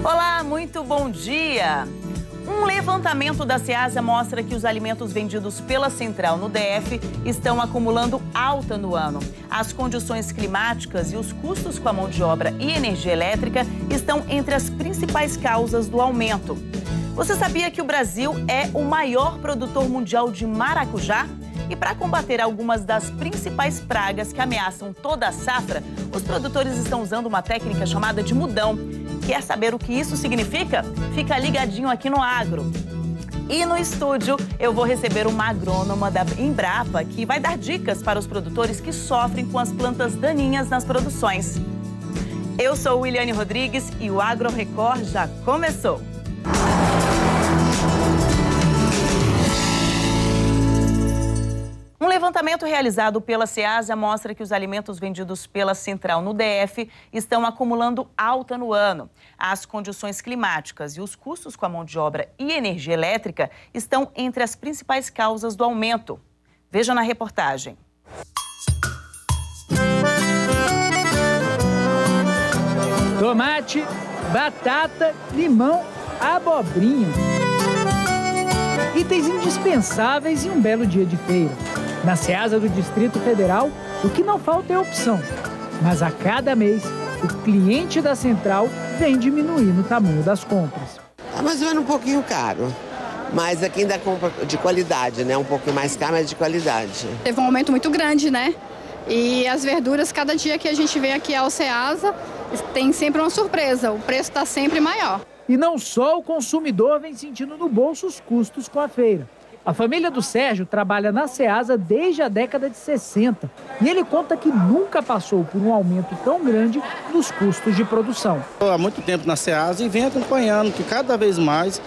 Olá, muito bom dia! Um levantamento da Ceasa mostra que os alimentos vendidos pela Central no DF estão acumulando alta no ano. As condições climáticas e os custos com a mão de obra e energia elétrica estão entre as principais causas do aumento. Você sabia que o Brasil é o maior produtor mundial de maracujá? E para combater algumas das principais pragas que ameaçam toda a safra, os produtores estão usando uma técnica chamada de mudão. Quer saber o que isso significa? Fica ligadinho aqui no Agro. E no estúdio eu vou receber uma agrônoma da Embrapa que vai dar dicas para os produtores que sofrem com as plantas daninhas nas produções. Eu sou Williane Rodrigues e o Agro Record já começou. Um levantamento realizado pela Ceasa mostra que os alimentos vendidos pela Central no DF estão acumulando alta no ano. As condições climáticas e os custos com a mão de obra e energia elétrica estão entre as principais causas do aumento. Veja na reportagem. Tomate, batata, limão, abobrinha. Itens indispensáveis em um belo dia de feira. Na Ceasa do Distrito Federal, o que não falta é opção. Mas a cada mês, o cliente da Central vem diminuindo o tamanho das compras. Tá mais ou menos um pouquinho caro, mas aqui ainda compra de qualidade, né? Um pouquinho mais caro, mas de qualidade. Teve um aumento muito grande, né? E as verduras, cada dia que a gente vem aqui ao Ceasa, tem sempre uma surpresa. O preço está sempre maior. E não só o consumidor vem sentindo no bolso os custos com a feira. A família do Sérgio trabalha na Ceasa desde a década de 60 e ele conta que nunca passou por um aumento tão grande nos custos de produção. Estou há muito tempo na Ceasa e venho acompanhando que cada vez mais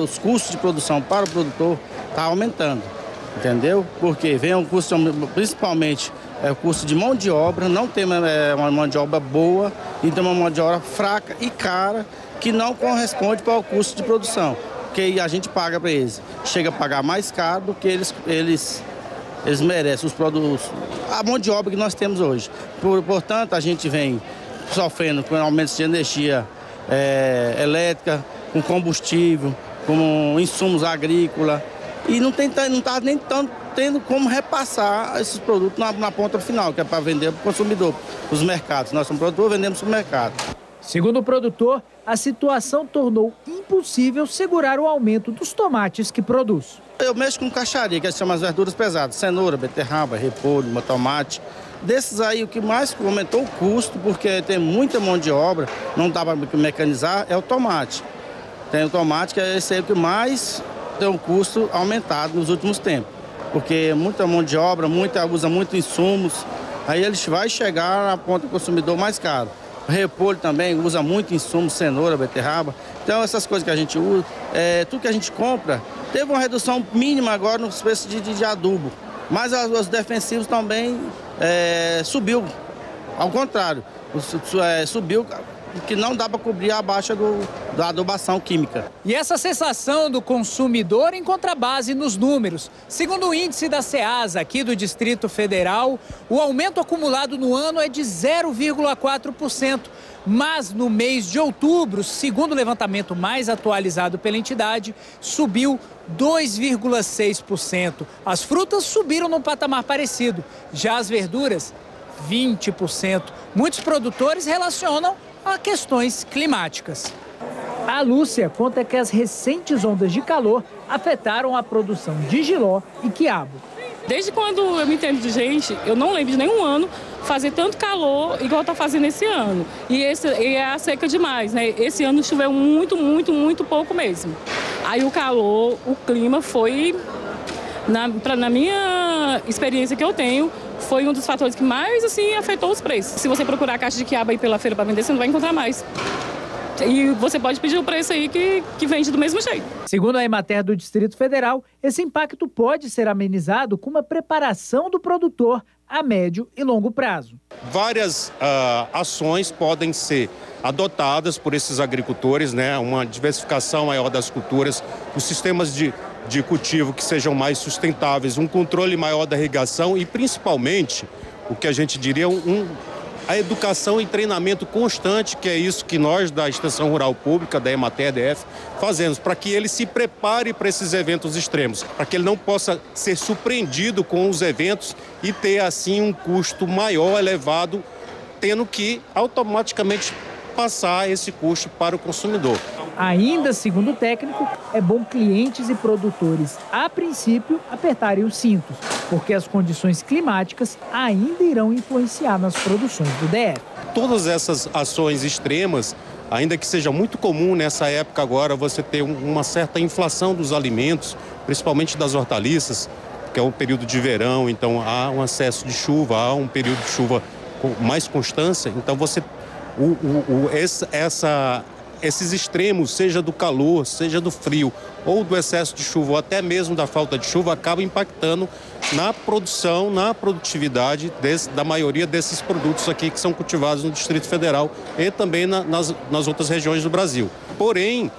os custos de produção para o produtor estão aumentando, entendeu? Porque vem um custo, principalmente o custo de mão de obra, não tem uma mão de obra boa e tem uma mão de obra fraca e cara que não corresponde para o custo de produção. Que a gente paga para eles. Chega a pagar mais caro do que eles merecem, os produtos, a mão de obra que nós temos hoje. Portanto, a gente vem sofrendo com aumentos de energia elétrica, com combustível, com insumos agrícolas, e não está nem tanto tendo como repassar esses produtos na ponta final, que é para vender para o consumidor, para os mercados. Nós somos produtores, vendemos para o mercado. Segundo o produtor, a situação tornou impossível segurar o aumento dos tomates que produz. Eu mexo com caixaria, que são as verduras pesadas, cenoura, beterraba, repolho, tomate. Desses aí, o que mais aumentou o custo, porque tem muita mão de obra, não dá para mecanizar, é o tomate. Tem o tomate, que é esse aí que mais tem um custo aumentado nos últimos tempos. Porque muita mão de obra, usa muito insumos, aí ele vai chegar na ponta do consumidor mais caro. O repolho também usa muito insumo, cenoura, beterraba. Então essas coisas que a gente usa, tudo que a gente compra, teve uma redução mínima agora nos preços de adubo. Mas os defensivos também subiu. Ao contrário, subiu que não dá para cobrir a baixa da adubação química. E essa sensação do consumidor encontra base nos números. Segundo o índice da Ceasa aqui do Distrito Federal, o aumento acumulado no ano é de 0,4%. Mas no mês de outubro, segundo o levantamento mais atualizado pela entidade, subiu 2,6%. As frutas subiram num patamar parecido, já as verduras, 20%. Muitos produtores relacionam a questões climáticas. A Lúcia conta que as recentes ondas de calor afetaram a produção de jiló e quiabo. Desde quando eu me entendo de gente, eu não lembro de nenhum ano fazer tanto calor igual está fazendo esse ano. E é a seca demais, né? Esse ano choveu muito pouco mesmo. Aí o calor, o clima foi, na minha experiência que eu tenho, foi um dos fatores que mais assim afetou os preços. Se você procurar a caixa de quiabo aí pela feira para vender, você não vai encontrar mais. E você pode pedir o preço aí que vende do mesmo jeito. Segundo a Emater do Distrito Federal, esse impacto pode ser amenizado com uma preparação do produtor a médio e longo prazo. Várias ações podem ser adotadas por esses agricultores, né? Uma diversificação maior das culturas, os sistemas de cultivo que sejam mais sustentáveis, um controle maior da irrigação e, principalmente, o que a gente diria, a educação e treinamento constante, que é isso que nós da Extensão Rural Pública, da EMATER-DF, fazemos, para que ele se prepare para esses eventos extremos, para que ele não possa ser surpreendido com os eventos e ter, assim, um custo maior, elevado, tendo que automaticamente passar esse custo para o consumidor. Ainda, segundo o técnico, é bom clientes e produtores, a princípio, apertarem os cintos, porque as condições climáticas ainda irão influenciar nas produções do DF. Todas essas ações extremas, ainda que seja muito comum nessa época agora você ter uma certa inflação dos alimentos, principalmente das hortaliças, que é um período de verão, então há um excesso de chuva, há um período de chuva com mais constância, então você esses extremos, seja do calor, seja do frio, ou do excesso de chuva, ou até mesmo da falta de chuva, acaba impactando na produção, na produtividade da maioria desses produtos aqui que são cultivados no Distrito Federal e também nas outras regiões do Brasil. Porém,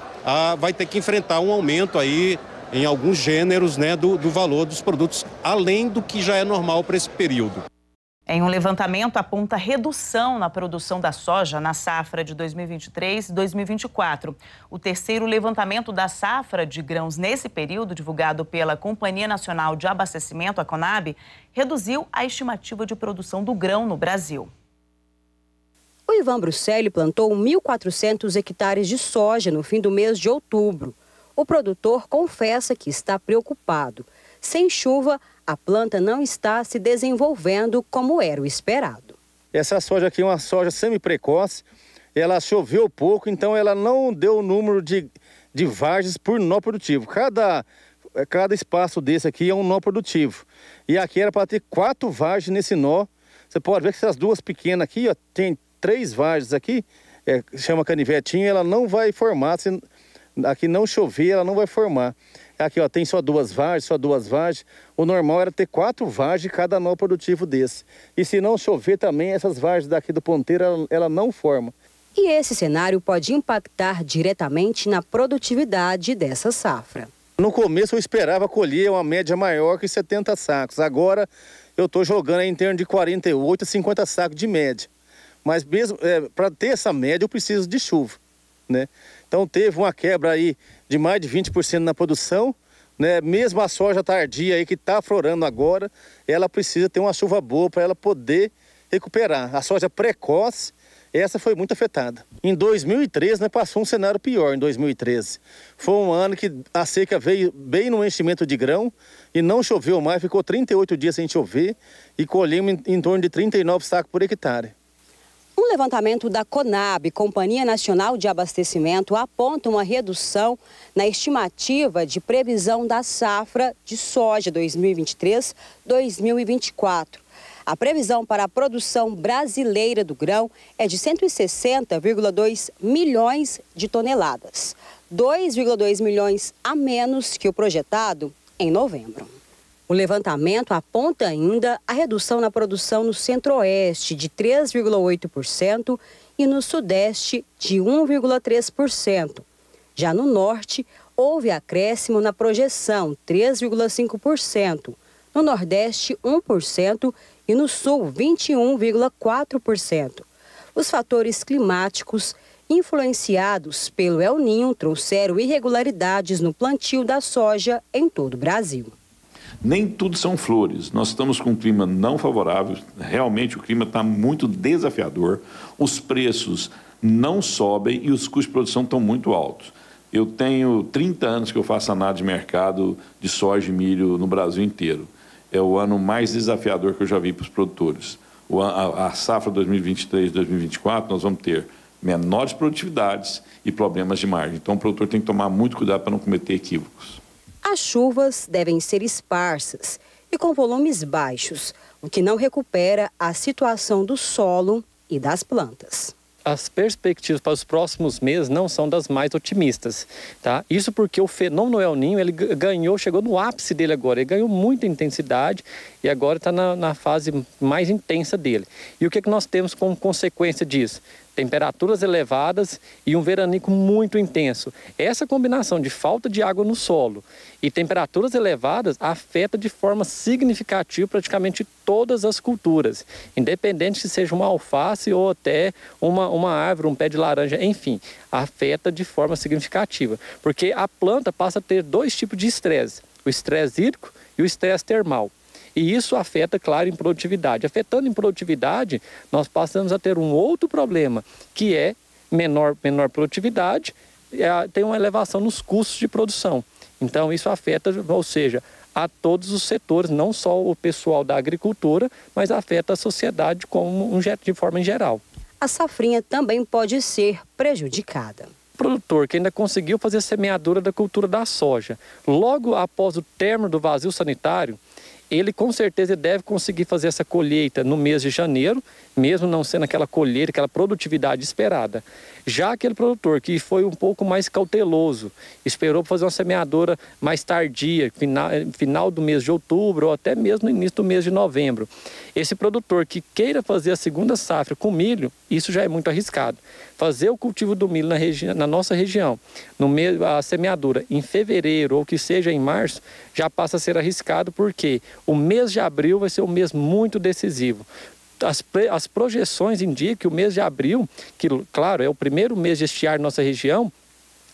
vai ter que enfrentar um aumento aí em alguns gêneros, né, do valor dos produtos, além do que já é normal para esse período. Em um levantamento, aponta redução na produção da soja na safra de 2023 e 2024. O terceiro levantamento da safra de grãos nesse período, divulgado pela Companhia Nacional de Abastecimento, a CONAB, reduziu a estimativa de produção do grão no Brasil. O Ivan Bruselli plantou 1.400 hectares de soja no fim do mês de outubro. O produtor confessa que está preocupado. Sem chuva, a planta não está se desenvolvendo como era o esperado. Essa soja aqui é uma soja semi-precoce, ela choveu pouco, então ela não deu o número de vagens por nó produtivo. Cada espaço desse aqui é um nó produtivo. E aqui era para ter 4 vagens nesse nó. Você pode ver que essas duas pequenas aqui, ó, tem 3 vagens aqui, chama canivetinha, ela não vai formar, se aqui não chover, ela não vai formar. Aqui, ó, tem só 2 vagens, O normal era ter 4 vagens cada nó produtivo desse. E se não chover também, essas vagens daqui do ponteiro, ela não forma. E esse cenário pode impactar diretamente na produtividade dessa safra. No começo eu esperava colher uma média maior que 70 sacos. Agora eu estou jogando em torno de 48 a 50 sacos de média. Mas mesmo para ter essa média eu preciso de chuva, né? Então teve uma quebra aí de mais de 20% na produção, né? Mesmo a soja tardia aí que está aflorando agora, ela precisa ter uma chuva boa para ela poder recuperar. A soja precoce, essa foi muito afetada. Em 2013, né, passou um cenário pior, em 2013. Foi um ano que a seca veio bem no enchimento de grão e não choveu mais, ficou 38 dias sem chover e colhemos em torno de 39 sacos por hectare. Um levantamento da CONAB, Companhia Nacional de Abastecimento, aponta uma redução na estimativa de previsão da safra de soja 2023-2024. A previsão para a produção brasileira do grão é de 160,2 milhões de toneladas, 2,2 milhões a menos que o projetado em novembro. O levantamento aponta ainda a redução na produção no Centro-Oeste de 3,8% e no Sudeste de 1,3%. Já no Norte, houve acréscimo na projeção, 3,5%. No Nordeste, 1% e no Sul, 21,4%. Os fatores climáticos influenciados pelo El Niño trouxeram irregularidades no plantio da soja em todo o Brasil. Nem tudo são flores. Nós estamos com um clima não favorável, realmente o clima está muito desafiador, os preços não sobem e os custos de produção estão muito altos. Eu tenho 30 anos que eu faço análise de mercado de soja e milho no Brasil inteiro. É o ano mais desafiador que eu já vi para os produtores. A safra 2023-2024 nós vamos ter menores produtividades e problemas de margem. Então o produtor tem que tomar muito cuidado para não cometer equívocos. As chuvas devem ser esparsas e com volumes baixos, o que não recupera a situação do solo e das plantas. As perspectivas para os próximos meses não são das mais otimistas, tá? Isso porque o fenômeno El Niño, ele chegou no ápice dele agora, ele ganhou muita intensidade e agora está na fase mais intensa dele. E o que nós temos como consequência disso? temperaturas elevadas e um veranico muito intenso. Essa combinação de falta de água no solo e temperaturas elevadas afeta de forma significativa praticamente todas as culturas, independente se seja uma alface ou até uma árvore, um pé de laranja, enfim, afeta de forma significativa, porque a planta passa a ter dois tipos de estresse, o estresse hídrico e o estresse termal. E isso afeta, claro, em produtividade. Afetando em produtividade, nós passamos a ter um outro problema, que é menor produtividade, tem uma elevação nos custos de produção. Então isso afeta, ou seja, a todos os setores, não só o pessoal da agricultura, mas afeta a sociedade de forma em geral. A safrinha também pode ser prejudicada. O produtor que ainda conseguiu fazer a semeadura da cultura da soja, logo após o término do vazio sanitário, ele com certeza deve conseguir fazer essa colheita no mês de janeiro, mesmo não sendo aquela colheita, aquela produtividade esperada. Já aquele produtor que foi um pouco mais cauteloso, esperou fazer uma semeadura mais tardia, final do mês de outubro ou até mesmo no início do mês de novembro. Esse produtor que queira fazer a segunda safra com milho, isso já é muito arriscado. Fazer o cultivo do milho na nossa região, a semeadura em fevereiro ou que seja em março, já passa a ser arriscado porque o mês de abril vai ser um mês muito decisivo. As projeções indicam que o mês de abril, que claro é o primeiro mês de estiagem na nossa região,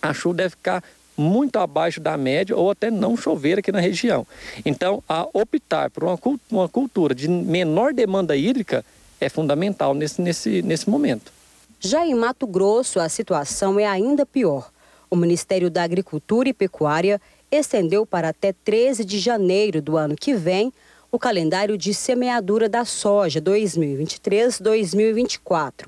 a chuva deve ficar muito abaixo da média ou até não chover aqui na região. Então, optar por uma cultura de menor demanda hídrica é fundamental nesse momento. Já em Mato Grosso, a situação é ainda pior. O Ministério da Agricultura e Pecuária estendeu para até 13 de janeiro do ano que vem o calendário de semeadura da soja 2023-2024.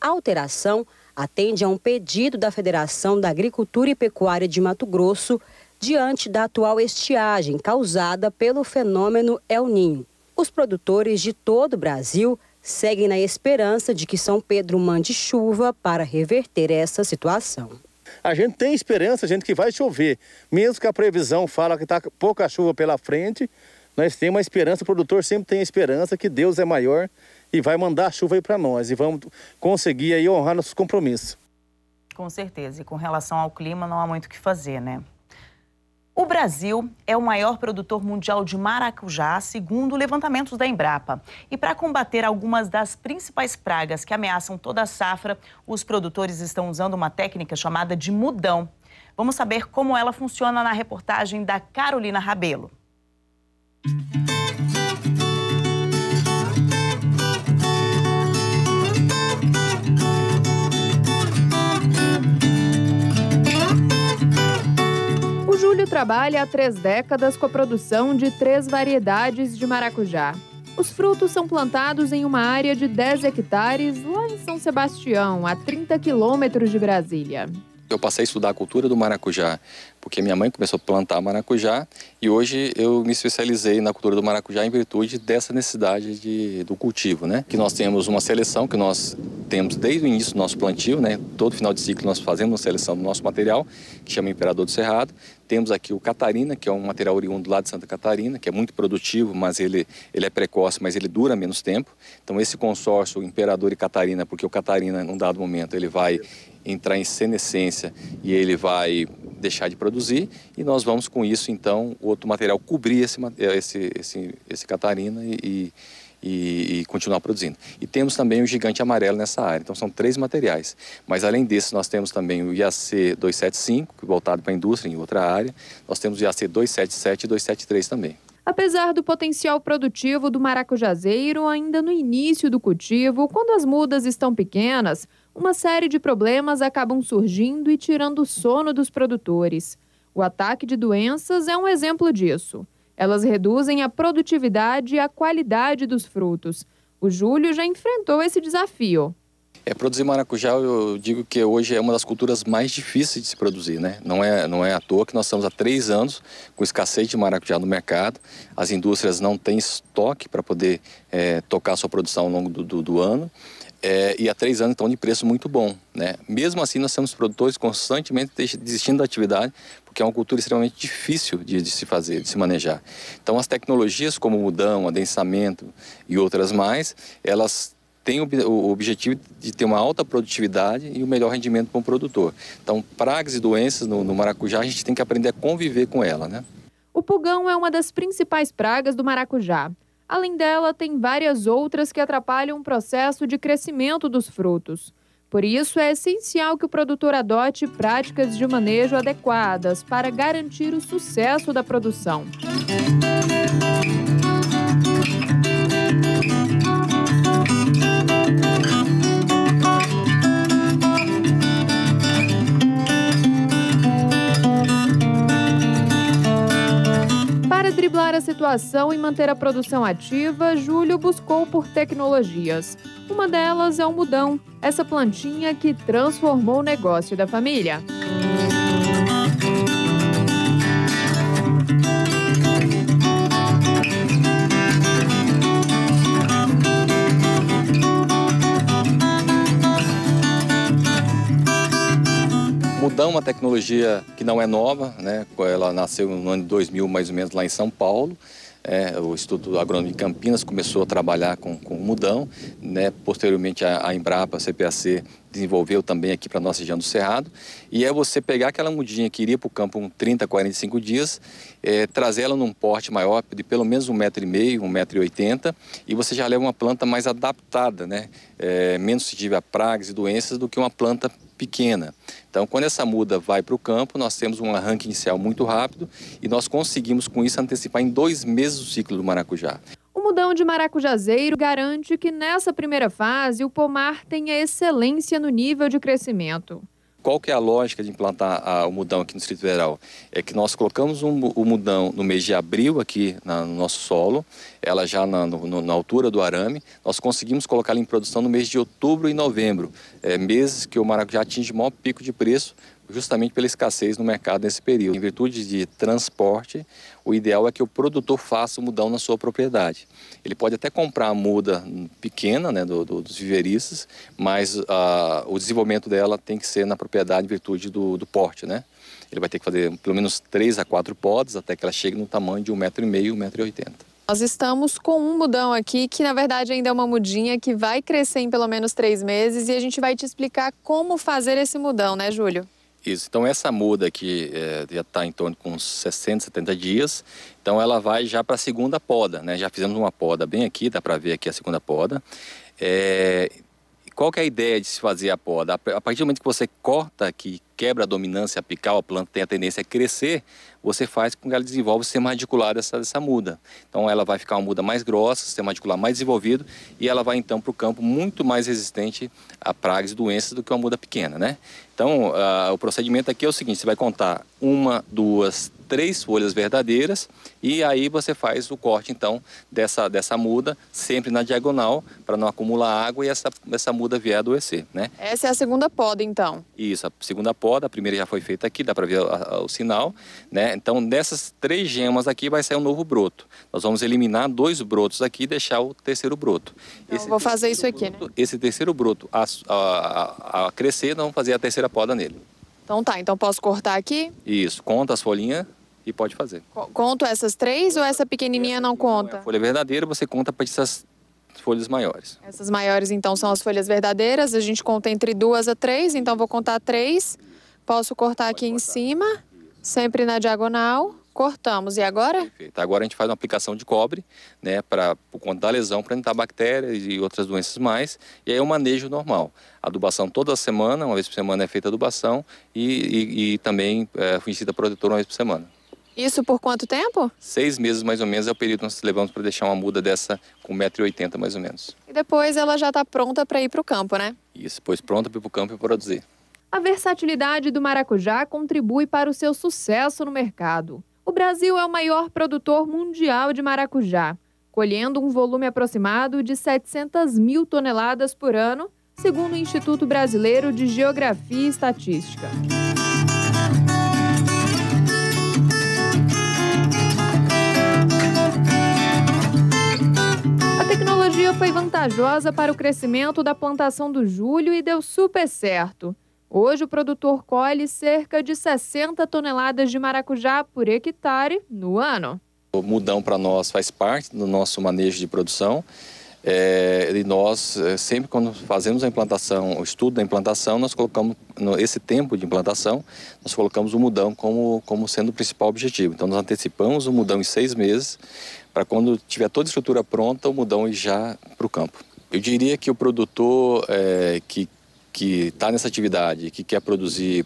A alteração atende a um pedido da Federação da Agricultura e Pecuária de Mato Grosso diante da atual estiagem causada pelo fenômeno El Niño. Os produtores de todo o Brasil seguem na esperança de que São Pedro mande chuva para reverter essa situação. A gente tem esperança, gente, que vai chover. Mesmo que a previsão fala que está pouca chuva pela frente, nós temos uma esperança, o produtor sempre tem a esperança que Deus é maior e vai mandar a chuva aí para nós. E vamos conseguir aí honrar nossos compromissos. Com certeza. E com relação ao clima, não há muito o que fazer, né? O Brasil é o maior produtor mundial de maracujá, segundo levantamentos da Embrapa. E para combater algumas das principais pragas que ameaçam toda a safra, os produtores estão usando uma técnica chamada de mudão. Vamos saber como ela funciona na reportagem da Carolina Rabelo. O Júlio trabalha há 3 décadas com a produção de 3 variedades de maracujá. Os frutos são plantados em uma área de 10 hectares lá em São Sebastião, a 30 quilômetros de Brasília. Eu passei a estudar a cultura do maracujá, porque minha mãe começou a plantar maracujá e hoje eu me especializei na cultura do maracujá em virtude dessa necessidade do cultivo, né? Que nós temos uma seleção que nós temos desde o início do nosso plantio, né? Todo final de ciclo nós fazemos uma seleção do nosso material, que chama Imperador do Cerrado. Temos aqui o Catarina, que é um material oriundo lá de Santa Catarina, que é muito produtivo, mas ele é precoce, mas ele dura menos tempo. Então esse consórcio Imperador e Catarina, porque o Catarina, num dado momento, ele vai entrar em senescência e ele vai deixar de produzir e nós vamos com isso, então, o outro material cobrir esse Catarina e continuar produzindo. E temos também o Gigante Amarelo nessa área, então são 3 materiais. Mas além desse, nós temos também o IAC 275, voltado para a indústria em outra área, nós temos o IAC 277 e 273 também. Apesar do potencial produtivo do maracujazeiro ainda no início do cultivo, quando as mudas estão pequenas, uma série de problemas acabam surgindo e tirando o sono dos produtores. O ataque de doenças é um exemplo disso. Elas reduzem a produtividade e a qualidade dos frutos. O Júlio já enfrentou esse desafio. Produzir maracujá, eu digo que hoje é uma das culturas mais difíceis de se produzir, né? Não é à toa que nós estamos há 3 anos com escassez de maracujá no mercado. As indústrias não têm estoque para poder tocar a sua produção ao longo do ano. E há 3 anos, então, de preço muito bom, né? Mesmo assim, nós temos produtores constantemente desistindo da atividade, porque é uma cultura extremamente difícil de se fazer, de se manejar. Então, as tecnologias como o mudão, adensamento e outras mais, elas tem o objetivo de ter uma alta produtividade e o melhor rendimento para o produtor. Então, pragas e doenças no maracujá, a gente tem que aprender a conviver com ela, né? O pulgão é uma das principais pragas do maracujá. Além dela, tem várias outras que atrapalham o processo de crescimento dos frutos. Por isso, é essencial que o produtor adote práticas de manejo adequadas para garantir o sucesso da produção. Para driblar a situação e manter a produção ativa, Júlio buscou por tecnologias. Uma delas é o mudão, essa plantinha que transformou o negócio da família. Mudão é uma tecnologia que não é nova, né? Ela nasceu no ano de 2000, mais ou menos, lá em São Paulo. O Instituto Agronômico de Campinas começou a trabalhar com o mudão, né? Posteriormente a Embrapa, a CPAC, desenvolveu também aqui para a nossa região do Cerrado. E é você pegar aquela mudinha que iria para o campo com 30, 45 dias, trazer ela num porte maior, de pelo menos 1,5 m, 1,80 m, e você já leva uma planta mais adaptada, né? Menos suscetível a pragas e doenças do que uma planta pequena. Então, quando essa muda vai para o campo, nós temos um arranque inicial muito rápido e nós conseguimos, com isso, antecipar em 2 meses o ciclo do maracujá. O mudão de maracujazeiro garante que nessa primeira fase o pomar tenha excelência no nível de crescimento. Qual que é a lógica de implantar o mudão aqui no Distrito Federal? É que nós colocamos o mudão no mês de abril aqui no nosso solo, ela já na altura do arame. Nós conseguimos colocar ela em produção no mês de outubro e novembro, meses que o maracujá atinge o maior pico de preço, justamente pela escassez no mercado nesse período. Em virtude de transporte, o ideal é que o produtor faça o mudão na sua propriedade. Ele pode até comprar a muda pequena, né, dos viveristas, mas o desenvolvimento dela tem que ser na propriedade em virtude do porte, né? Ele vai ter que fazer pelo menos 3 a 4 podas até que ela chegue no tamanho de 1,5 m, 1,80 m. Nós estamos com um mudão aqui, que na verdade ainda é uma mudinha que vai crescer em pelo menos 3 meses e a gente vai te explicar como fazer esse mudão, né, Júlio? Isso, então essa muda aqui já está em torno de uns 60, 70 dias, então ela vai já para a segunda poda, né? Já fizemos uma poda bem aqui, dá para ver aqui a segunda poda. Qual que é a ideia de se fazer a poda? A partir do momento que você corta aqui, quebra a dominância apical, a planta tem a tendência a crescer, você faz com que ela desenvolva o sistema radicular dessa muda. Então ela vai ficar uma muda mais grossa, sistema radicular mais desenvolvido, e ela vai então para o campo muito mais resistente a pragas e doenças do que uma muda pequena, né? Então o procedimento aqui é o seguinte: você vai contar 1, 2, 3 folhas verdadeiras e aí você faz o corte então dessa muda sempre na diagonal para não acumular água e essa muda vier a adoecer, né? Essa é a segunda poda então? Isso, a segunda poda, a primeira já foi feita aqui, dá para ver o sinal, né? Então dessas 3 gemas aqui vai sair um novo broto. Nós vamos eliminar 2 brotos aqui e deixar o terceiro broto. Então, vou fazer isso aqui, né? Esse terceiro broto a crescer, nós vamos fazer a terceira poda nele. Então tá, então posso cortar aqui? Isso, conta as folhinhas e pode fazer. Conto essas 3 ou essa pequenininha não conta? A folha verdadeira você conta para essas folhas maiores. Essas maiores então são as folhas verdadeiras, a gente conta entre 2 a 3, então vou contar 3. Posso cortar aqui em cima, sempre na diagonal. Cortamos. E agora? Perfeito. Agora a gente faz uma aplicação de cobre, né, por conta da lesão, para evitar bactérias e outras doenças mais. E aí é um manejo normal. Adubação toda semana, uma vez por semana é feita a adubação e também fungicida protetor uma vez por semana. Isso por quanto tempo? 6 meses mais ou menos é o período que nós levamos para deixar uma muda dessa com 1,80 m mais ou menos. E depois ela já está pronta para ir para o campo, né? Isso, depois pronta para ir para o campo e produzir. A versatilidade do maracujá contribui para o seu sucesso no mercado. O Brasil é o maior produtor mundial de maracujá, colhendo um volume aproximado de 700 mil toneladas por ano, segundo o Instituto Brasileiro de Geografia e Estatística. A tecnologia foi vantajosa para o crescimento da plantação do Júlio e deu super certo. Hoje, o produtor colhe cerca de 60 toneladas de maracujá por hectare no ano. O mudão para nós faz parte do nosso manejo de produção. E nós, sempre quando fazemos a implantação, o estudo da implantação, nós colocamos, esse tempo de implantação, nós colocamos o mudão como sendo o principal objetivo. Então, nós antecipamos o mudão em 6 meses, para quando tiver toda a estrutura pronta, o mudão ir já para o campo. Eu diria que o produtor que está nessa atividade, que quer produzir,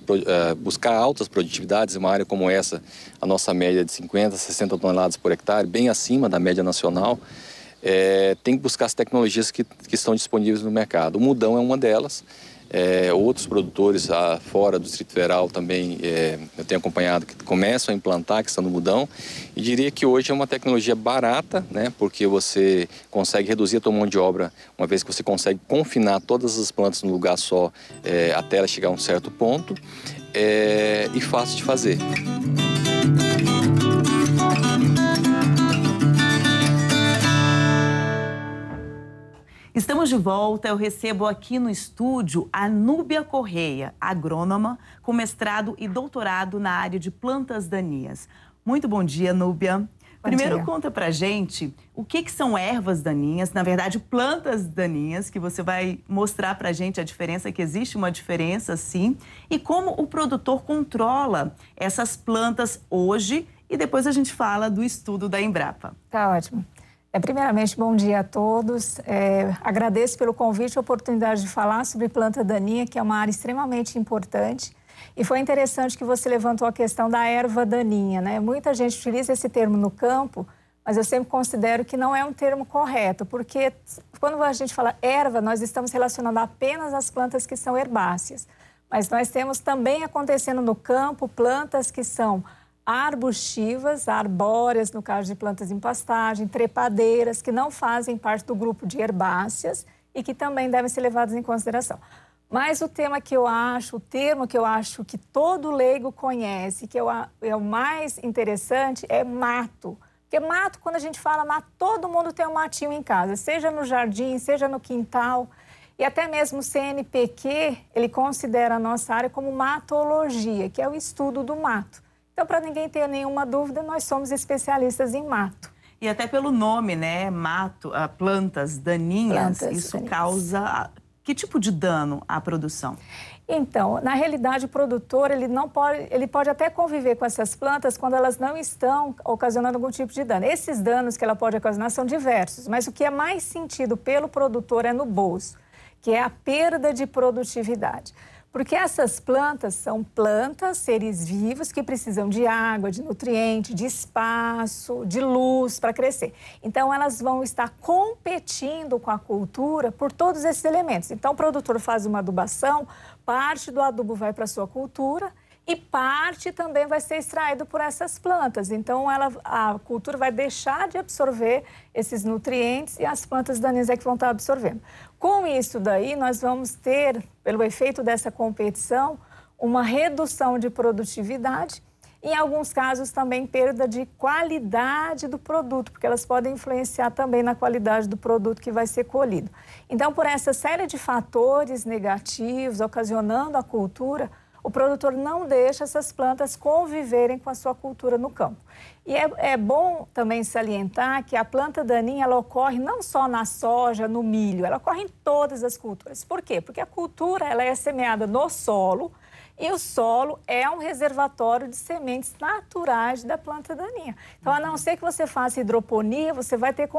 buscar altas produtividades em uma área como essa, a nossa média de 50, 60 toneladas por hectare, bem acima da média nacional, tem que buscar as tecnologias que estão disponíveis no mercado. O mudão é uma delas. Outros produtores fora do Distrito Federal também, eu tenho acompanhado, que começam a implantar a questão do mudão. E diria que hoje é uma tecnologia barata, né, porque você consegue reduzir a tua mão de obra, uma vez que você consegue confinar todas as plantas num lugar só, até ela chegar a um certo ponto, e fácil de fazer. Estamos de volta. Eu recebo aqui no estúdio a Núbia Correia, agrônoma com mestrado e doutorado na área de plantas daninhas. Muito bom dia, Núbia. Primeiro, conta pra gente o que são ervas daninhas, na verdade, plantas daninhas, que você vai mostrar pra gente a diferença, que existe uma diferença, sim, e como o produtor controla essas plantas hoje, e depois a gente fala do estudo da Embrapa. Tá ótimo. Primeiramente, bom dia a todos. Agradeço pelo convite e a oportunidade de falar sobre planta daninha, que é uma área extremamente importante. E foi interessante que você levantou a questão da erva daninha, né? Muita gente utiliza esse termo no campo, mas eu sempre considero que não é um termo correto, porque quando a gente fala erva, nós estamos relacionando apenas as plantas que são herbáceas. Mas nós temos também acontecendo no campo plantas que são arbustivas, arbóreas, no caso de plantas em pastagem, trepadeiras, que não fazem parte do grupo de herbáceas e que também devem ser levadas em consideração. Mas o termo que eu acho que todo leigo conhece, que é o mais interessante, é mato. Porque mato, quando a gente fala mato, todo mundo tem um matinho em casa, seja no jardim, seja no quintal. E até mesmo o CNPq, ele considera a nossa área como matologia, que é o estudo do mato. Então, para ninguém ter nenhuma dúvida, nós somos especialistas em mato. E até pelo nome, né? Mato, plantas daninhas, isso causa que tipo de dano à produção? Então, na realidade, o produtor ele pode até conviver com essas plantas quando elas não estão ocasionando algum tipo de dano. Esses danos que ela pode ocasionar são diversos, mas o que é mais sentido pelo produtor é no bolso, que é a perda de produtividade. Porque essas plantas são plantas, seres vivos, que precisam de água, de nutriente, de espaço, de luz para crescer. Então, elas vão estar competindo com a cultura por todos esses elementos. Então, o produtor faz uma adubação, parte do adubo vai para a sua cultura e parte também vai ser extraído por essas plantas. Então, a cultura vai deixar de absorver esses nutrientes e as plantas daninhas é que vão estar absorvendo. Com isso daí, nós vamos ter, pelo efeito dessa competição, uma redução de produtividade e, em alguns casos, também perda de qualidade do produto, porque elas podem influenciar também na qualidade do produto que vai ser colhido. Então, por essa série de fatores negativos ocasionando a cultura, o produtor não deixa essas plantas conviverem com a sua cultura no campo. E é bom também salientar que a planta daninha ela ocorre não só na soja, no milho, ela ocorre em todas as culturas. Por quê? Porque a cultura ela é semeada no solo e o solo é um reservatório de sementes naturais da planta daninha. Então, a não ser que você faça hidroponia, você vai ter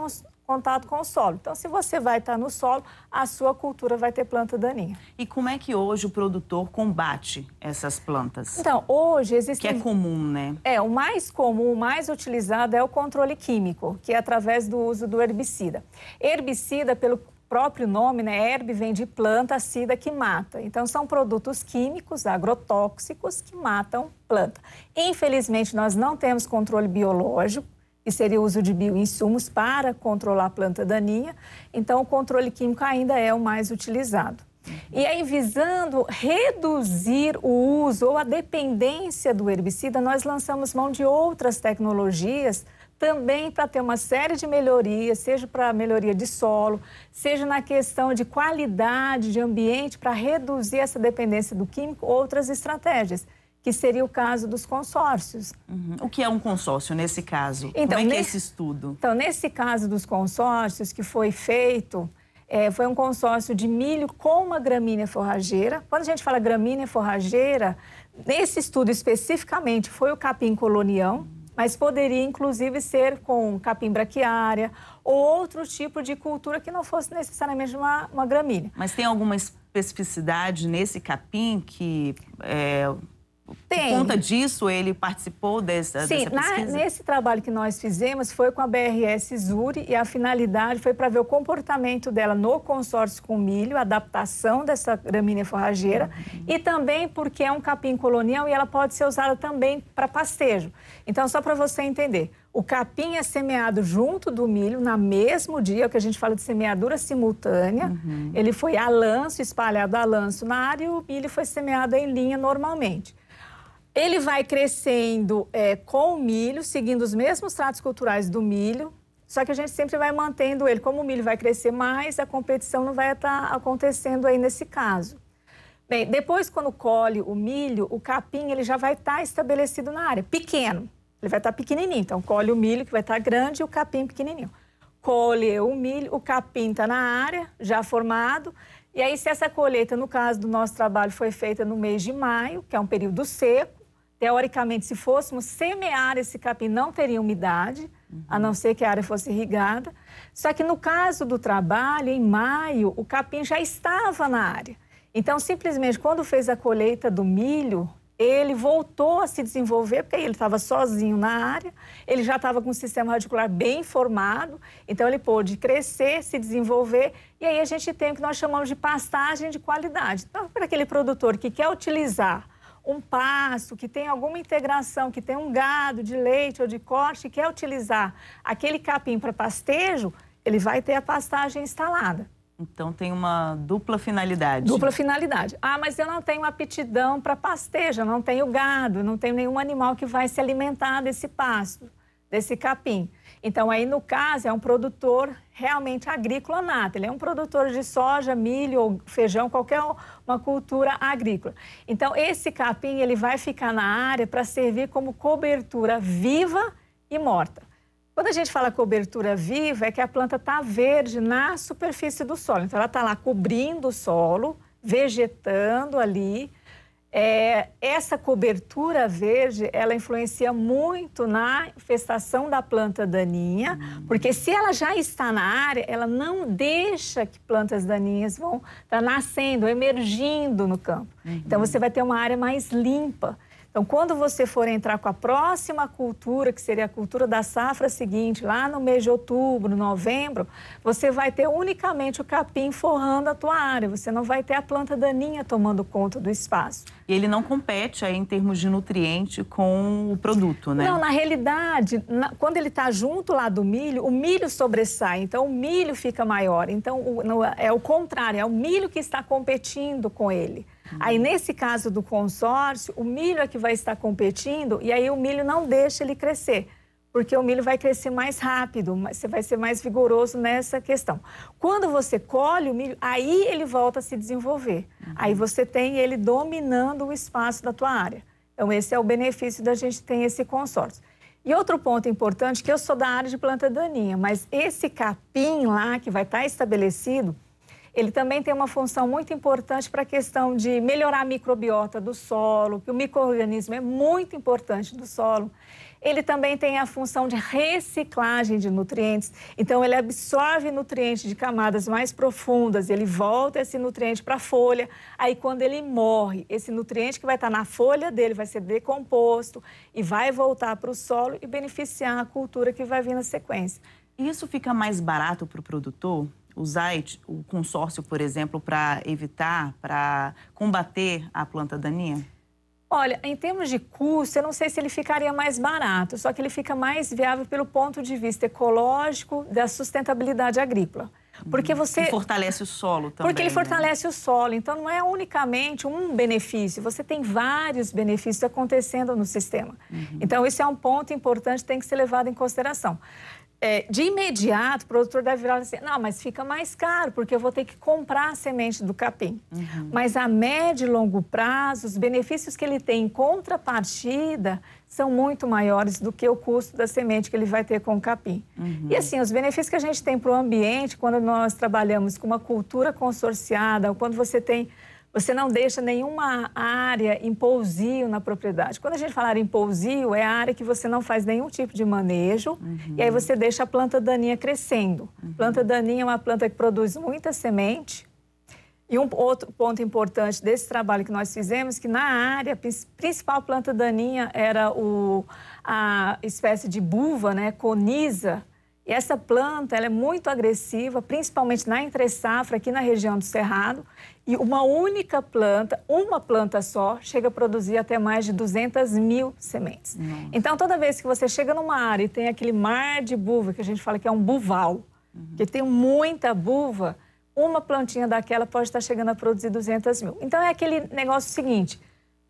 contato com o solo. Então, se você vai estar no solo, a sua cultura vai ter planta daninha. E como é que hoje o produtor combate essas plantas? Então, hoje existem... Que é comum, né? O mais comum, o mais utilizado é o controle químico, que é através do uso do herbicida. Herbicida, pelo próprio nome, né? Herb vem de planta, cida que mata. Então, são produtos químicos, agrotóxicos, que matam planta. Infelizmente, nós não temos controle biológico, que seria o uso de bioinsumos para controlar a planta daninha. Então, o controle químico ainda é o mais utilizado. E aí, visando reduzir o uso ou a dependência do herbicida, nós lançamos mão de outras tecnologias também para ter uma série de melhorias, seja para melhoria de solo, seja na questão de qualidade de ambiente, para reduzir essa dependência do químico, outras estratégias, que seria o caso dos consórcios. O que é um consórcio nesse caso? Então, como é que é esse estudo? Então, nesse caso dos consórcios que foi feito, foi um consórcio de milho com uma gramínea forrageira. Quando a gente fala gramínea forrageira, nesse estudo especificamente foi o capim colonião, mas poderia inclusive ser com capim braquiária ou outro tipo de cultura que não fosse necessariamente uma gramínea. Mas tem alguma especificidade nesse capim que... Por conta disso, ele participou dessa pesquisa? Sim, nesse trabalho que nós fizemos foi com a BRS Zuri e a finalidade foi para ver o comportamento dela no consórcio com milho, a adaptação dessa gramínea forrageira e também porque é um capim colonial e ela pode ser usada também para pastejo. Então, só para você entender, o capim é semeado junto do milho no mesmo dia, o que a gente fala de semeadura simultânea. Ele foi a lanço, espalhado a lanço na área e o milho foi semeado em linha normalmente. Ele vai crescendo com o milho, seguindo os mesmos tratos culturais do milho, só que a gente sempre vai mantendo ele. Como o milho vai crescer mais, a competição não vai estar acontecendo aí nesse caso. Bem, depois quando colhe o milho, o capim ele já vai estar estabelecido na área, pequeno. Ele vai estar pequenininho, então colhe o milho que vai estar grande e o capim pequenininho. Colhe o milho, o capim está na área, já formado. E aí, se essa colheita, no caso do nosso trabalho, foi feita no mês de maio, que é um período seco, teoricamente, se fôssemos semear esse capim, não teria umidade, a não ser que a área fosse irrigada. Só que no caso do trabalho, em maio, o capim já estava na área. Então, simplesmente, quando fez a colheita do milho, ele voltou a se desenvolver, porque ele estava sozinho na área, ele já estava com o sistema radicular bem formado, então ele pôde crescer, se desenvolver, e aí a gente tem o que nós chamamos de pastagem de qualidade. Então, para aquele produtor que quer utilizar um pasto, que tem alguma integração, que tem um gado de leite ou de corte, quer utilizar aquele capim para pastejo, ele vai ter a pastagem instalada. Então, tem uma dupla finalidade. Dupla finalidade. Ah, mas eu não tenho aptidão para pastejo, eu não tenho gado, eu não tenho nenhum animal que vai se alimentar desse pasto, desse capim. Então, aí, no caso, é um produtor realmente agrícola nato. Ele é um produtor de soja, milho ou feijão, qualquer uma cultura agrícola. Então, esse capim, ele vai ficar na área para servir como cobertura viva e morta. Quando a gente fala cobertura viva, é que a planta está verde na superfície do solo. Então, ela está lá cobrindo o solo, vegetando ali. Essa cobertura verde, ela influencia muito na infestação da planta daninha, porque se ela já está na área, ela não deixa que plantas daninhas vão estar nascendo, emergindo no campo. Então, você vai ter uma área mais limpa. Então, quando você for entrar com a próxima cultura, que seria a cultura da safra seguinte, lá no mês de outubro, novembro, você vai ter unicamente o capim forrando a tua área. Você não vai ter a planta daninha tomando conta do espaço. E ele não compete aí em termos de nutriente com o produto, né? Não, na realidade, quando ele está junto lá do milho, o milho sobressai, então o milho fica maior. Então, é o contrário, é o milho que está competindo com ele. Aí, nesse caso do consórcio, o milho é que vai estar competindo e aí o milho não deixa ele crescer, porque o milho vai crescer mais rápido, você vai ser mais vigoroso nessa questão. Quando você colhe o milho, aí ele volta a se desenvolver. Aí você tem ele dominando o espaço da tua área. Então, esse é o benefício da gente ter esse consórcio. E outro ponto importante, que eu sou da área de planta daninha, mas esse capim lá que vai estar estabelecido, ele também tem uma função muito importante para a questão de melhorar a microbiota do solo, que o micro-organismo é muito importante do solo. Ele também tem a função de reciclagem de nutrientes, então ele absorve nutrientes de camadas mais profundas, ele volta esse nutriente para a folha, aí quando ele morre, esse nutriente que vai estar na folha dele vai ser decomposto e vai voltar para o solo e beneficiar a cultura que vai vir na sequência. E isso fica mais barato para o produtor? Usar o consórcio, por exemplo, para evitar, para combater a planta daninha? Olha, em termos de custo, eu não sei se ele ficaria mais barato, só que ele fica mais viável pelo ponto de vista ecológico da sustentabilidade agrícola. Porque você... E fortalece o solo também. Porque ele fortalece o solo, então não é unicamente um benefício, você tem vários benefícios acontecendo no sistema. Então, isso é um ponto importante que tem que ser levado em consideração. de imediato, o produtor deve virar assim, não, mas fica mais caro, porque eu vou ter que comprar a semente do capim. Mas a médio e longo prazo, os benefícios que ele tem em contrapartida são muito maiores do que o custo da semente que ele vai ter com o capim. E assim, os benefícios que a gente tem para o ambiente, quando nós trabalhamos com uma cultura consorciada, ou quando você não deixa nenhuma área em pousio na propriedade. Quando a gente falar em pousio, é a área que você não faz nenhum tipo de manejo e aí você deixa a planta daninha crescendo. Planta daninha é uma planta que produz muita semente. E um outro ponto importante desse trabalho que nós fizemos, que na área, a principal planta daninha era a espécie de buva, né, Coniza. E essa planta, ela é muito agressiva, principalmente na entre-safra, aqui na região do Cerrado. E uma única planta, uma planta só, chega a produzir até mais de 200 mil sementes. Então, toda vez que você chega numa área e tem aquele mar de buva, que a gente fala que é um buval, que tem muita buva, uma plantinha daquela pode estar chegando a produzir 200 mil. Então, é aquele negócio seguinte...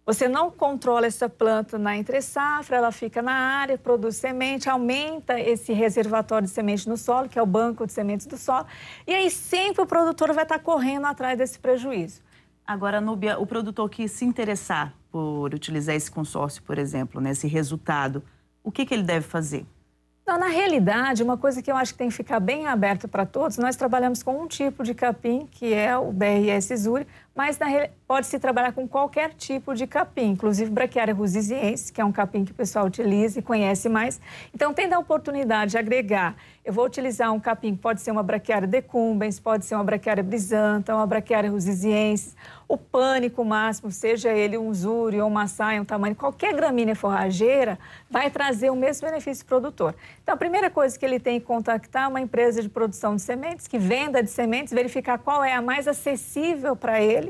Você não controla essa planta na entre-safra, ela fica na área, produz semente, aumenta esse reservatório de semente no solo, que é o banco de sementes do solo, e aí sempre o produtor vai estar correndo atrás desse prejuízo. Agora, Núbia, o produtor que se interessar por utilizar esse consórcio, por exemplo, nesse resultado, o que ele deve fazer? Não, na realidade, uma coisa que eu acho que tem que ficar bem aberto para todos, nós trabalhamos com um tipo de capim, que é o BRS Zuri, mas pode-se trabalhar com qualquer tipo de capim, inclusive Braquiária rusiziense, que é um capim que o pessoal utiliza e conhece mais. Então, tem a oportunidade de agregar. Eu vou utilizar um capim que pode ser uma Braquiária decumbens, pode ser uma Braquiária brisanta, uma Braquiária rusiziense, o pânico máximo, seja ele um zuri ou uma saia, um tamanho, qualquer gramínea forrageira, vai trazer o mesmo benefício produtor. Então, a primeira coisa que ele tem que contactar é uma empresa de produção de sementes, que venda de sementes, verificar qual é a mais acessível para ele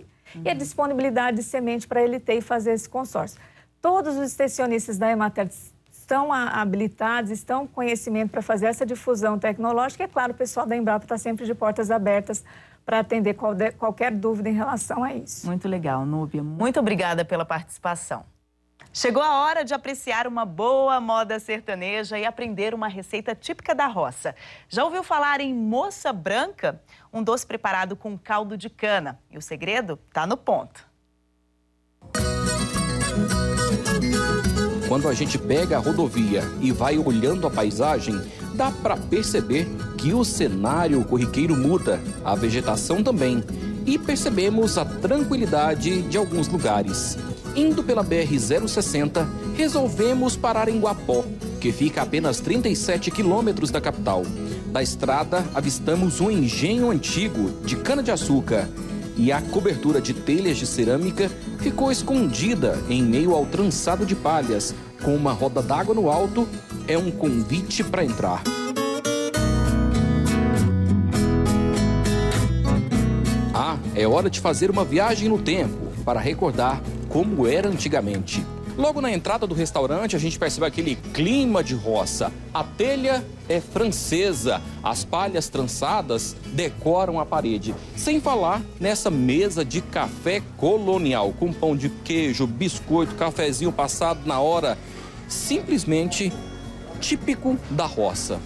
e a disponibilidade de semente para ele ter e fazer esse consórcio. Todos os extensionistas da Emater estão habilitados, estão com conhecimento para fazer essa difusão tecnológica. E, é claro, o pessoal da Embrapa está sempre de portas abertas para atender qualquer dúvida em relação a isso. Muito legal, Núbia. Muito obrigada pela participação. Chegou a hora de apreciar uma boa moda sertaneja e aprender uma receita típica da roça. Já ouviu falar em moça branca? Um doce preparado com caldo de cana. E o segredo está no ponto. Quando a gente pega a rodovia e vai olhando a paisagem, dá para perceber que o cenário corriqueiro muda, a vegetação também. E percebemos a tranquilidade de alguns lugares. Indo pela BR-060, resolvemos parar em Guapó, que fica a apenas 37 quilômetros da capital. Da estrada, avistamos um engenho antigo de cana-de-açúcar e a cobertura de telhas de cerâmica ficou escondida em meio ao trançado de palhas. Com uma roda d'água no alto, é um convite para entrar. Ah, é hora de fazer uma viagem no tempo para recordar como era antigamente. Logo na entrada do restaurante, a gente percebe aquele clima de roça. A telha é francesa, as palhas trançadas decoram a parede. Sem falar nessa mesa de café colonial, com pão de queijo, biscoito, cafezinho passado na hora. Simplesmente típico da roça.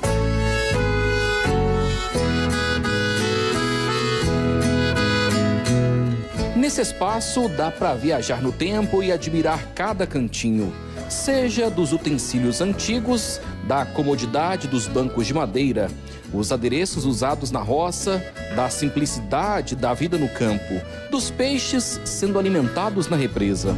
Nesse espaço dá para viajar no tempo e admirar cada cantinho, seja dos utensílios antigos, da comodidade dos bancos de madeira, os adereços usados na roça, da simplicidade da vida no campo, dos peixes sendo alimentados na represa.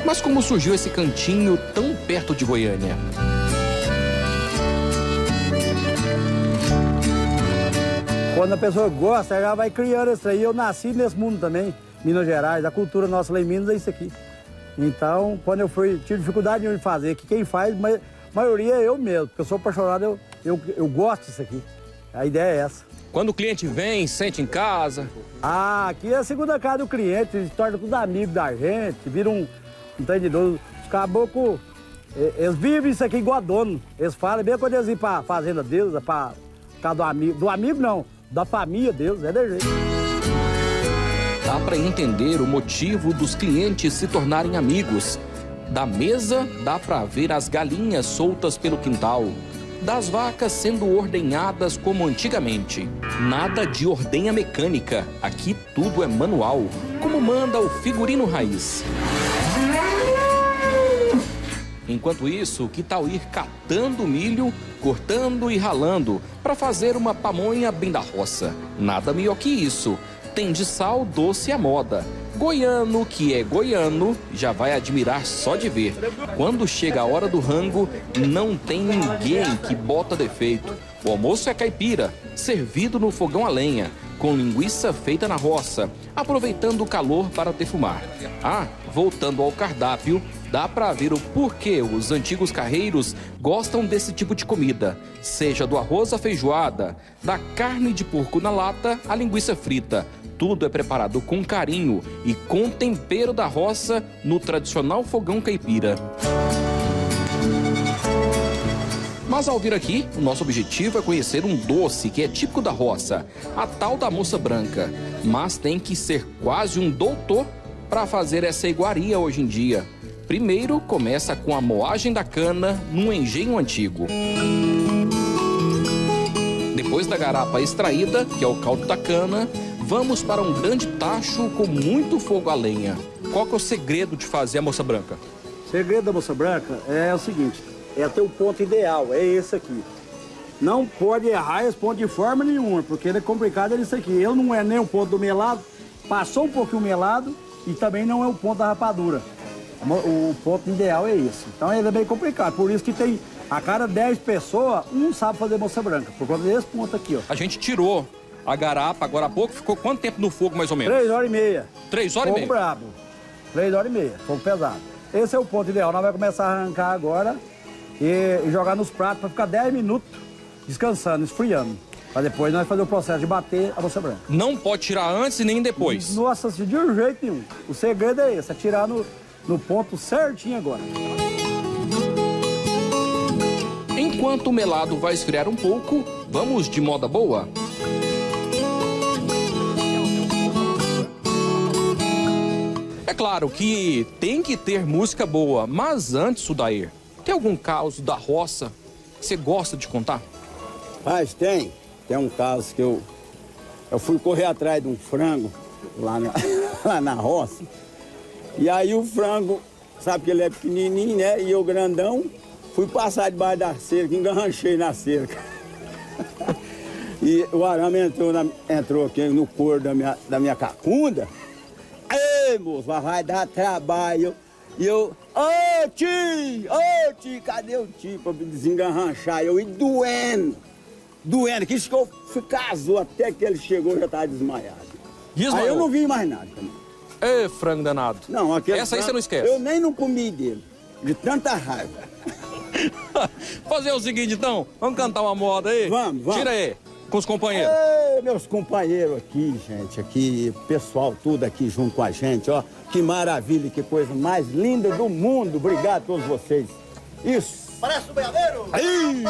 Mas como surgiu esse cantinho tão perto de Goiânia? Quando a pessoa gosta, ela vai criando isso aí. Eu nasci nesse mundo também, Minas Gerais. A cultura nossa lá em Minas é isso aqui. Então, quando eu tive dificuldade de fazer, que quem faz, a maioria é eu mesmo. Porque eu sou apaixonado, eu gosto disso aqui. A ideia é essa. Quando o cliente vem, sente em casa? Ah, aqui é a segunda casa do cliente. Eles tornam tudo amigo da gente, viram um entendedor. Os caboclos, eles vivem isso aqui igual a dono. Eles falam, bem quando eles ir pra fazenda deles, pra casa do amigo não. Da família deles, é de jeito. Dá para entender o motivo dos clientes se tornarem amigos. Da mesa dá para ver as galinhas soltas pelo quintal, das vacas sendo ordenhadas como antigamente. Nada de ordenha mecânica, aqui tudo é manual, como manda o figurino raiz. Enquanto isso, que tal ir catando milho, cortando e ralando para fazer uma pamonha bem da roça? Nada melhor que isso. Tem de sal doce à moda. Goiano que é goiano já vai admirar só de ver. Quando chega a hora do rango, não tem ninguém que bota defeito. O almoço é caipira, servido no fogão a lenha, com linguiça feita na roça, aproveitando o calor para defumar. Ah, voltando ao cardápio, dá para ver o porquê os antigos carreiros gostam desse tipo de comida, seja do arroz à feijoada, da carne de porco na lata à linguiça frita. Tudo é preparado com carinho e com tempero da roça no tradicional fogão caipira. Mas ao vir aqui, o nosso objetivo é conhecer um doce que é típico da roça, a tal da moça branca. Mas tem que ser quase um doutor para fazer essa iguaria hoje em dia. Primeiro, começa com a moagem da cana num engenho antigo. Depois da garapa extraída, que é o caldo da cana, vamos para um grande tacho com muito fogo a lenha. Qual que é o segredo de fazer a moça branca? O segredo da moça branca é o seguinte, é ter o ponto ideal, é esse aqui. Não pode errar esse ponto de forma nenhuma, porque ele é complicado, é isso aqui. Eu não é nem o ponto do melado, passou um pouquinho melado e também não é o ponto da rapadura. O ponto ideal é esse. Então ele é bem complicado, por isso que tem a cada 10 pessoas, um sabe fazer moça branca, por conta desse ponto aqui, ó. A gente tirou a garapa agora há pouco, ficou quanto tempo no fogo mais ou menos? 3 horas e meia. 3 horas e meia? Fogo brabo. 3 horas e meia, fogo pesado. Esse é o ponto ideal, nós vamos começar a arrancar agora e jogar nos pratos para ficar 10 minutos descansando, esfriando. Para depois nós fazer o processo de bater a moça branca. Não pode tirar antes e nem depois? Nossa, de um jeito nenhum. O segredo é esse, é tirar no ponto certinho agora. Enquanto o melado vai esfriar um pouco, vamos de moda boa? É claro que tem que ter música boa, mas antes, Sudair, tem algum caso da roça que você gosta de contar? Mas tem um caso que eu fui correr atrás de um frango lá na roça. E aí o frango, sabe que ele é pequenininho, né? E eu grandão, fui passar debaixo da cerca, enganchei na cerca. E o arame entrou aqui no couro da minha cacunda. Ei, moço, vai dar trabalho. E eu, ô tio, cadê o tio pra me desenganchar? Eu ia doendo, que isso que eu ficar azul até que ele chegou já tava desmaiado. Aí eu não vi mais nada também. Ê, frango danado. Não, aquele essa aí você não esquece. Eu nem não comi dele, de tanta raiva. Fazer o seguinte, então, vamos cantar uma moda aí? Vamos. Tira aí, com os companheiros. Ei, meus companheiros aqui, gente, aqui, pessoal tudo aqui junto com a gente, ó. Que maravilha, que coisa mais linda do mundo. Obrigado a todos vocês. Isso. Parece o boiadeiro. Aí.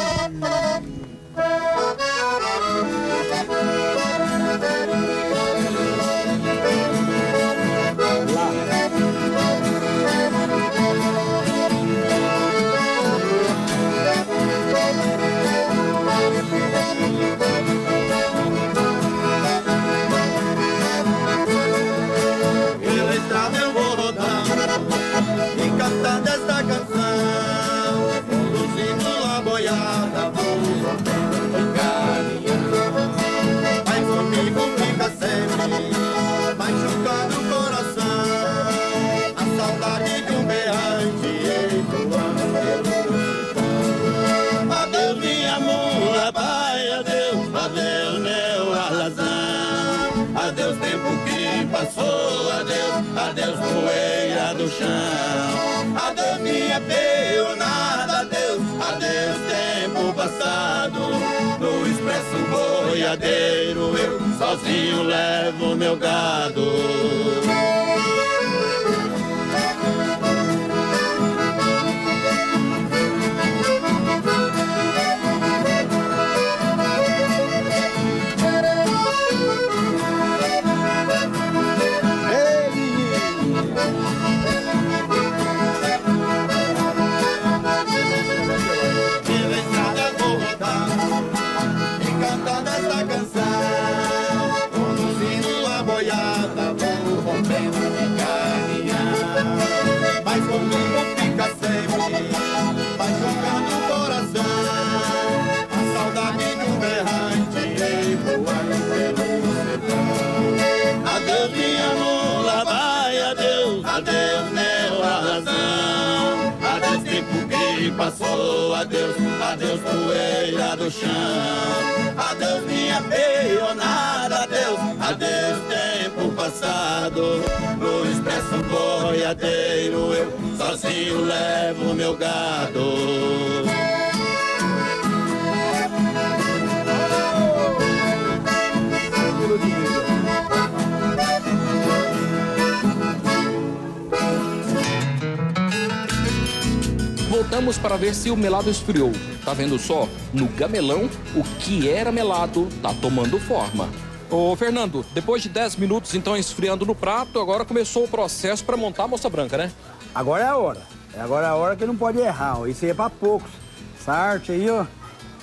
Pela estrada eu vou rodando e cantando esta canção, conduzindo a boiada, vou rodando caminhando. Mas comigo fica sempre machucando o coração, a saudade de um berrante ecoando pelo sertão. Adeus minha mula, pai, adeus meu alazão, adeus tempo que passou, adeus poeira do chão, adeus minha peonada, adeus tempo passado, no expresso boiadeiro eu sozinho levo meu gado. passou, adeus, adeus poeira do chão. Adeus minha peonada, adeus, adeus tempo passado. No expresso boiadeiro eu sozinho levo meu gado. Voltamos para ver se o melado esfriou. Tá vendo só? No gamelão, o que era melado tá tomando forma. Ô, Fernando, depois de 10 minutos, então, esfriando no prato, agora começou o processo para montar a moça branca, né? Agora é a hora. Agora é a hora que não pode errar, ó. Isso aí é pra poucos. Essa arte aí, ó,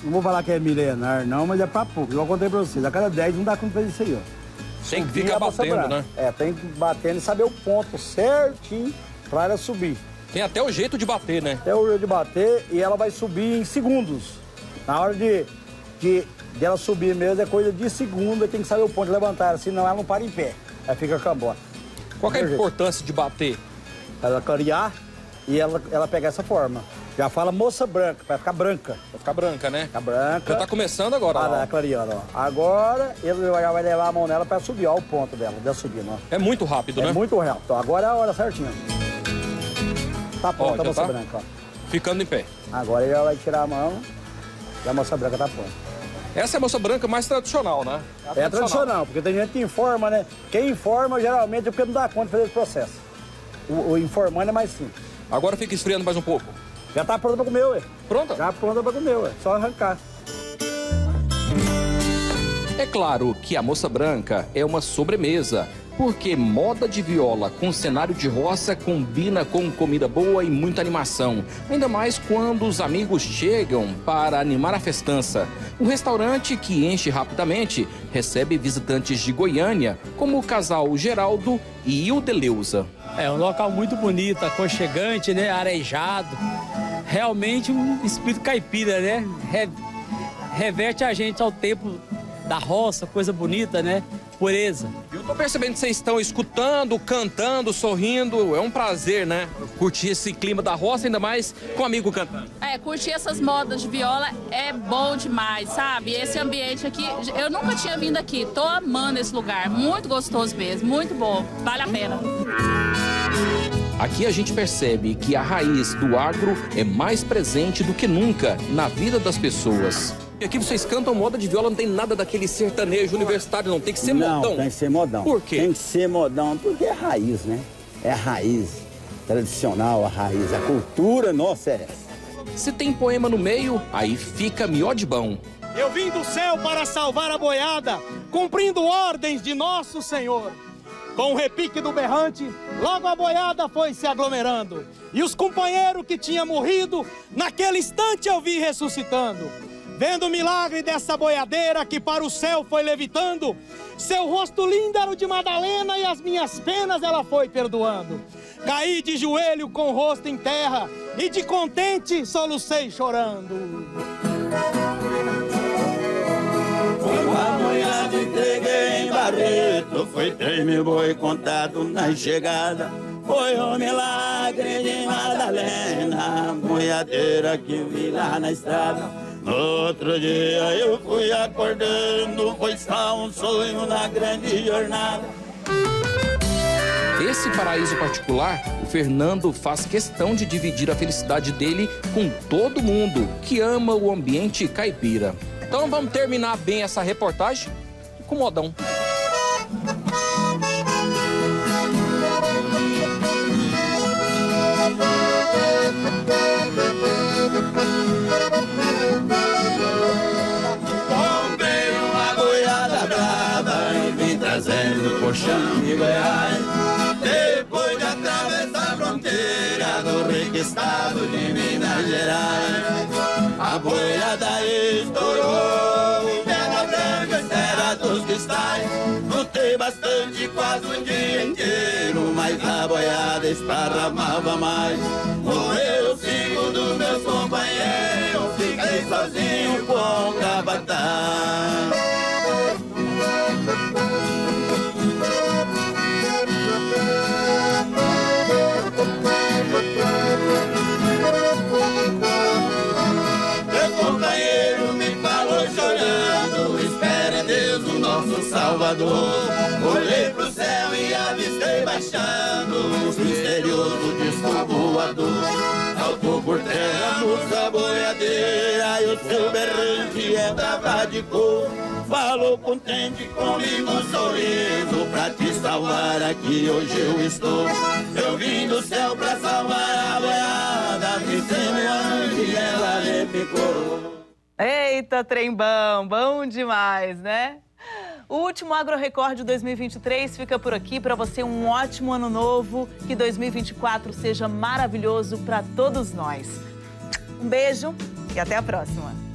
não vou falar que é milenar, não, mas é pra poucos. Eu contei pra vocês, a cada 10 não dá conta de fazer isso aí, ó. Tem que ficar batendo, né? É, tem que batendo e saber o ponto certinho pra ela subir. Tem até o jeito de bater, né? Até o jeito de bater e ela vai subir em segundos. Na hora de ela subir mesmo, é coisa de segundo, tem que saber o ponto de levantar, senão ela não para em pé. Aí fica cambota. Qual que é a importância de bater? Ela clarear e ela pegar essa forma. Já fala moça branca, vai ficar branca. Vai ficar branca, né? Ficar branca. Já tá começando agora, ó. Tá clareando, ó. Agora ele já vai levar a mão nela pra subir, ó, o ponto dela subindo, ó. É muito rápido, né? É muito rápido. Então, agora é a hora certinha. Tá pronta a moça branca, ó. Ficando em pé. Agora ele já vai tirar a mão e a moça branca tá pronta. Essa é a moça branca mais tradicional, né? É tradicional, porque tem gente que informa, né? Quem informa geralmente é porque não dá conta de fazer esse processo. O informando é mais simples. Agora fica esfriando mais um pouco. Já tá pronta pra comer, ué. Pronta? Já pronta pra comer, ué. Só arrancar. É claro que a moça branca é uma sobremesa, porque moda de viola com cenário de roça combina com comida boa e muita animação. Ainda mais quando os amigos chegam para animar a festança. Um restaurante que enche rapidamente recebe visitantes de Goiânia, como o casal Geraldo e Ildeleuza. É um local muito bonito, aconchegante, né? Arejado. Realmente um espírito caipira, né? Reverte a gente ao tempo da roça, coisa bonita, né? Pureza. Eu tô percebendo que vocês estão escutando, cantando, sorrindo. É um prazer, né? Curtir esse clima da roça, ainda mais com um amigo cantando. Curtir essas modas de viola é bom demais, sabe? Esse ambiente aqui, eu nunca tinha vindo aqui. Tô amando esse lugar. Muito gostoso mesmo, muito bom. Vale a pena. Aqui a gente percebe que a raiz do agro é mais presente do que nunca na vida das pessoas. E aqui vocês cantam moda de viola, não tem nada daquele sertanejo universitário, não. Tem que ser modão. Não, tem que ser modão. Por quê? Tem que ser modão, porque é raiz, né? É a raiz tradicional, a raiz, a cultura nossa é essa. Se tem poema no meio, aí fica mió de bom. Eu vim do céu para salvar a boiada, cumprindo ordens de nosso Senhor. Com o repique do berrante, logo a boiada foi se aglomerando. E os companheiros que tinham morrido, naquele instante eu vi ressuscitando. Vendo o milagre dessa boiadeira que para o céu foi levitando, seu rosto lindo era o de Madalena e as minhas penas ela foi perdoando. Caí de joelho com o rosto em terra e de contente solucei chorando. Uma boiada entreguei em Barreto, foi 3.000 boi contado na chegada. Foi o milagre de Madalena, boiadeira que vi lá na estrada. No outro dia eu fui acordando, foi só um sonho na grande jornada. Esse paraíso particular, o Fernando faz questão de dividir a felicidade dele com todo mundo que ama o ambiente caipira. Então vamos terminar bem essa reportagem com modão. Comprei uma boiada brava e vim trazendo colchão de Goiás. Depois de atravessar a fronteira do rico estado de Minas Gerais, a boiada estourou, pedra branca, terra dos cristais. Lutei bastante, quase o dia inteiro, mas a boiada esparramava mais. Morreu 5 dos meus companheiros, eu fiquei sozinho com o capataz. voador. Olhei pro céu e avistei baixando um misterioso disco voador. Saltou por terra, moça boiadeira, e o seu berrante entrava de cor. Falou contente comigo um sorriso, pra te salvar aqui hoje eu estou. Eu vim do céu pra salvar a boiada, fiquei no anjo e ela repicou. Eita, trembão, bom demais, né? O último Agro Record de 2023 fica por aqui. Para você, um ótimo ano novo. Que 2024 seja maravilhoso para todos nós. Um beijo e até a próxima.